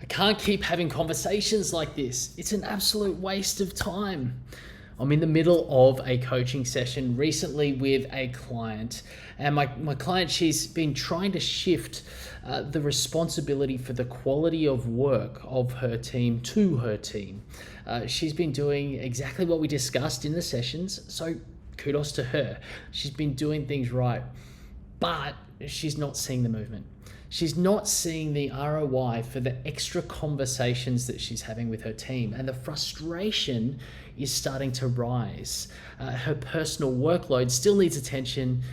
I can't keep having conversations like this. It's an absolute waste of time. I'm in the middle of a coaching session recently with a client, and my client, she's been trying to shift the responsibility for the quality of work of her team to her team. She's been doing exactly what we discussed in the sessions, so kudos to her. She's been doing things right, but she's not seeing the movement. She's not seeing the ROI for the extra conversations that she's having with her team, and the frustration is starting to rise. Her personal workload still needs attention,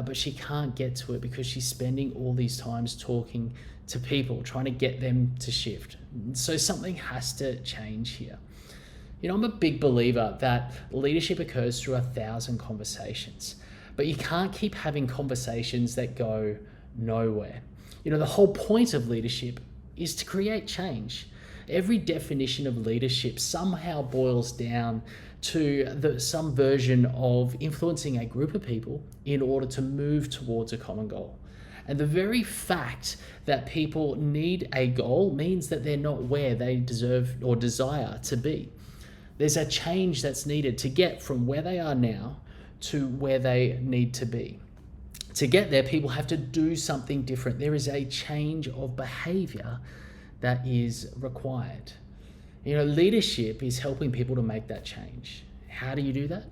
but she can't get to it because she's spending all these times talking to people, trying to get them to shift. So something has to change here. I'm a big believer that leadership occurs through 1,000 conversations, but you can't keep having conversations that go nowhere. The whole point of leadership is to create change. Every definition of leadership somehow boils down to some version of influencing a group of people in order to move towards a common goal. And the very fact that people need a goal means that they're not where they deserve or desire to be. There's a change that's needed to get from where they are now to where they need to be. To get there, people have to do something different. There is a change of behavior that is required. Leadership is helping people to make that change. How do you do that?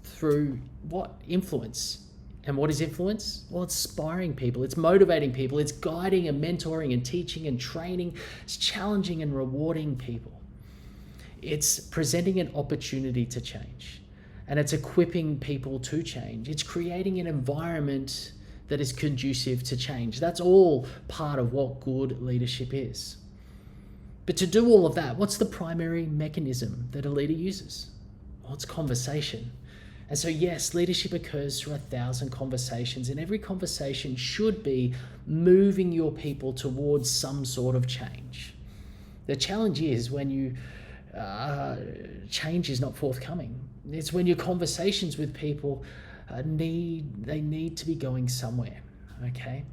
Through what? Influence. And what is influence? Well, it's inspiring people. It's motivating people. It's guiding and mentoring and teaching and training. It's challenging and rewarding people. It's presenting an opportunity to change. And it's equipping people to change. It's creating an environment that is conducive to change. That's all part of what good leadership is. But to do all of that, what's the primary mechanism that a leader uses? Well, it's conversation. And so yes, leadership occurs through 1,000 conversations, and every conversation should be moving your people towards some sort of change. The challenge is when change is not forthcoming. It's when your conversations with people need to be going somewhere. Okay,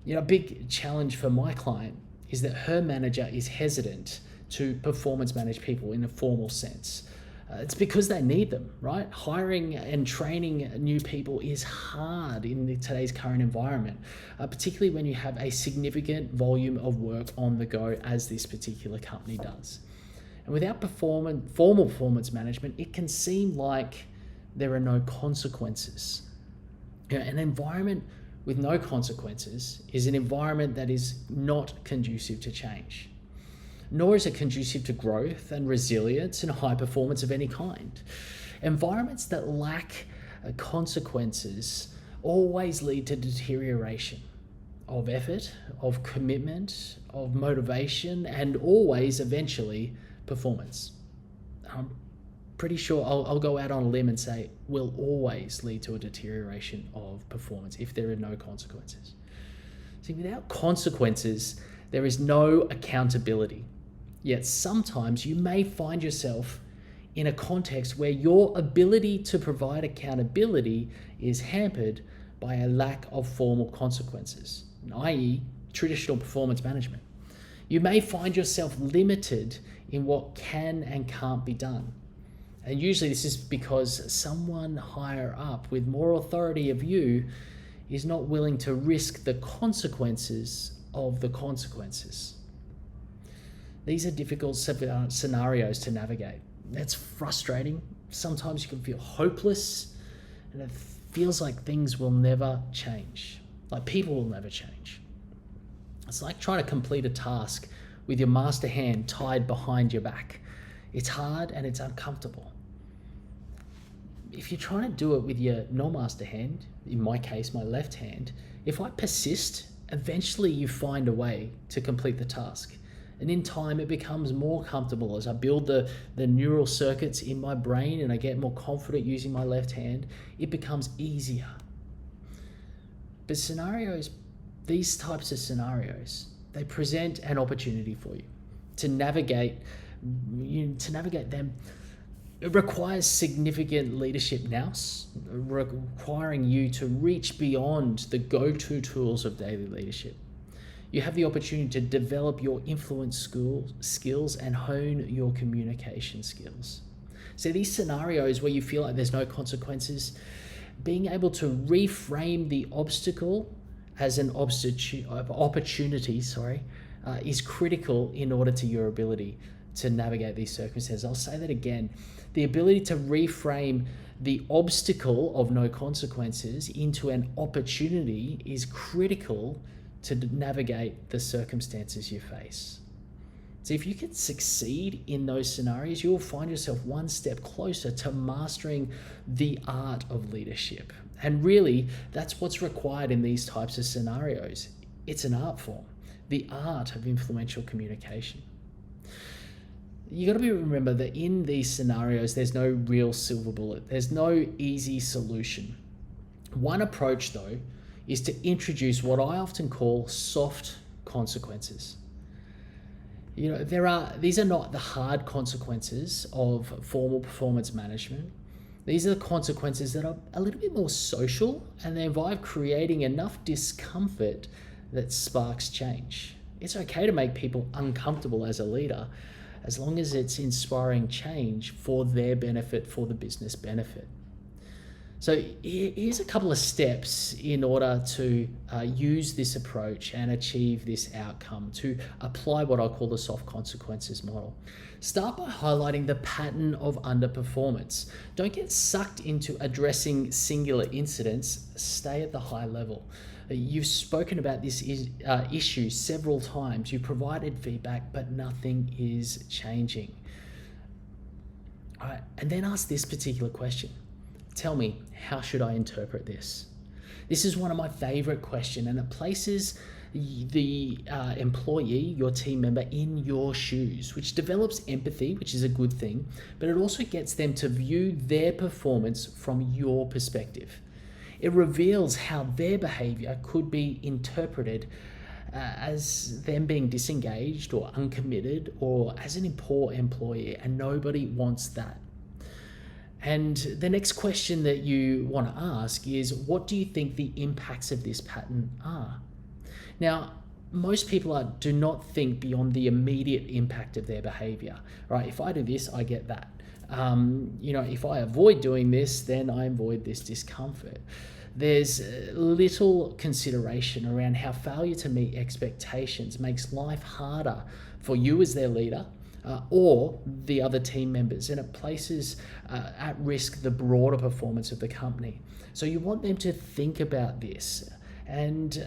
a big challenge for my client is that her manager is hesitant to performance manage people in a formal sense. It's because they need them, right? Hiring and training new people is hard in today's current environment, particularly when you have a significant volume of work on the go, as this particular company does. And without formal performance management, it can seem like there are no consequences. An environment with no consequences is an environment that is not conducive to change, nor is it conducive to growth and resilience and high performance of any kind. Environments that lack consequences always lead to deterioration of effort, of commitment, of motivation, and always eventually performance. I'm pretty sure I'll go out on a limb and say will always lead to a deterioration of performance if there are no consequences. See, without consequences, there is no accountability. Yet sometimes you may find yourself in a context where your ability to provide accountability is hampered by a lack of formal consequences, i.e., traditional performance management. You may find yourself limited in what can and can't be done. And usually this is because someone higher up with more authority of you is not willing to risk the consequences of the consequences. These are difficult scenarios to navigate. It's frustrating. Sometimes you can feel hopeless, and it feels like things will never change, like people will never change. It's like trying to complete a task with your master hand tied behind your back. It's hard and it's uncomfortable. If you're trying to do it with your non-master hand, in my case, my left hand, if I persist, eventually you find a way to complete the task. And in time, it becomes more comfortable as I build the neural circuits in my brain and I get more confident using my left hand. It becomes easier. But these types of scenarios, they present an opportunity for you to navigate them. It requires significant leadership nous, requiring you to reach beyond the go-to tools of daily leadership. You have the opportunity to develop your influence skills and hone your communication skills. So these scenarios where you feel like there's no consequences, being able to reframe the obstacle as an opportunity, is critical in order to your ability to navigate these circumstances. I'll say that again. The ability to reframe the obstacle of no consequences into an opportunity is critical to navigate the circumstances you face. So if you can succeed in those scenarios, you'll find yourself one step closer to mastering the art of leadership. And really, that's what's required in these types of scenarios. It's an art form, the art of influential communication. You got to remember that in these scenarios, there's no real silver bullet. There's no easy solution. One approach, though, is to introduce what I often call soft consequences. These are not the hard consequences of formal performance management. These are the consequences that are a little bit more social, and they involve creating enough discomfort that sparks change. It's okay to make people uncomfortable as a leader, as long as it's inspiring change for their benefit, for the business benefit. So here's a couple of steps in order to use this approach and achieve this outcome, to apply what I call the soft consequences model. Start by highlighting the pattern of underperformance. Don't get sucked into addressing singular incidents. Stay at the high level. You've spoken about this issue several times. You've provided feedback, but nothing is changing. All right, and then ask this particular question. Tell me, how should I interpret this? This is one of my favorite questions, and it places the employee, your team member, in your shoes, which develops empathy, which is a good thing, but it also gets them to view their performance from your perspective. It reveals how their behavior could be interpreted as them being disengaged or uncommitted, or as an poor employee, and nobody wants that. And the next question that you want to ask is, what do you think the impacts of this pattern are? Now, most people do not think beyond the immediate impact of their behavior, right? If I do this, I get that. If I avoid doing this, then I avoid this discomfort. There's little consideration around how failure to meet expectations makes life harder for you as their leader, or the other team members, and it places at risk the broader performance of the company. So you want them to think about this, and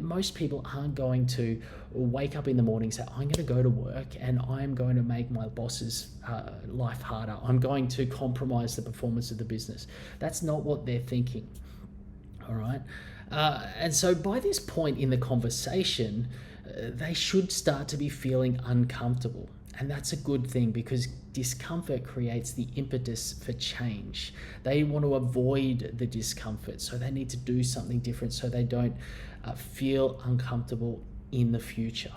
most people aren't going to wake up in the morning and say, I'm going to go to work and I'm going to make my boss's life harder. I'm going to compromise the performance of the business. That's not what they're thinking. All right. And so by this point in the conversation, they should start to be feeling uncomfortable. And that's a good thing, because discomfort creates the impetus for change. They want to avoid the discomfort, so they need to do something different so they don't feel uncomfortable in the future.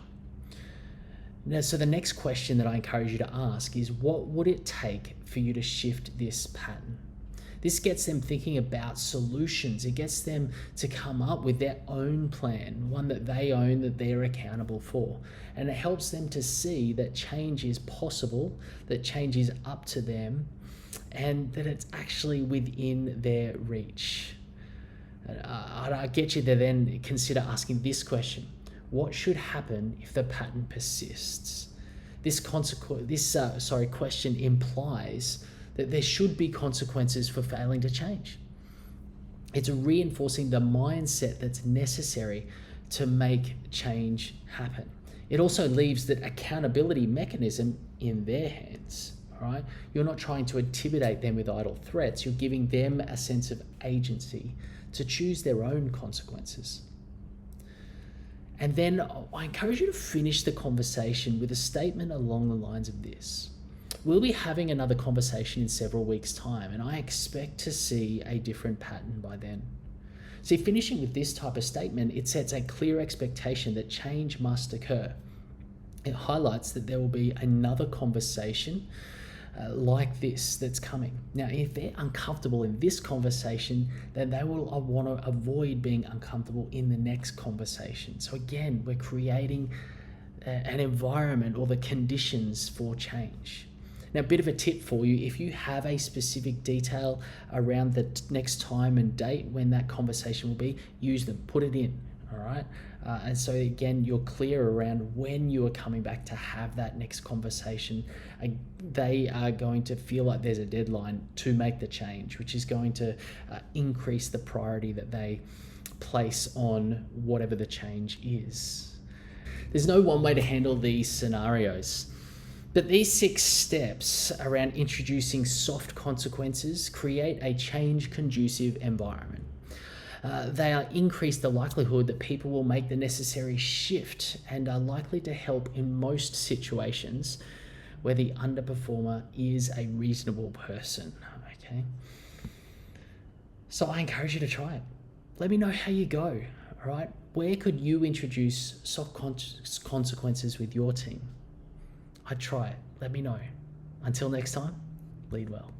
Now, so the next question that I encourage you to ask is, what would it take for you to shift this pattern? This gets them thinking about solutions. It gets them to come up with their own plan, one that they own, that they're accountable for. And it helps them to see that change is possible, that change is up to them, and that it's actually within their reach. I get you to then consider asking this question: what should happen if the pattern persists? This question implies that there should be consequences for failing to change. It's reinforcing the mindset that's necessary to make change happen. It also leaves that accountability mechanism in their hands. All right? You're not trying to intimidate them with idle threats. You're giving them a sense of agency to choose their own consequences. And then I encourage you to finish the conversation with a statement along the lines of this: we'll be having another conversation in several weeks' time, and I expect to see a different pattern by then. See, finishing with this type of statement, it sets a clear expectation that change must occur. It highlights that there will be another conversation like this that's coming. Now, if they're uncomfortable in this conversation, then they will want to avoid being uncomfortable in the next conversation. So again, we're creating an environment or the conditions for change. Now, a bit of a tip for you, if you have a specific detail around the next time and date when that conversation will be, use them, put it in, all right? And so again, you're clear around when you are coming back to have that next conversation. They are going to feel like there's a deadline to make the change, which is going to increase the priority that they place on whatever the change is. There's no one way to handle these scenarios. But these 6 steps around introducing soft consequences create a change-conducive environment. They increase the likelihood that people will make the necessary shift and are likely to help in most situations where the underperformer is a reasonable person. Okay. So I encourage you to try it. Let me know how you go. All right. Where could you introduce soft consequences with your team? I'd try it. Let me know. Until next time, lead well.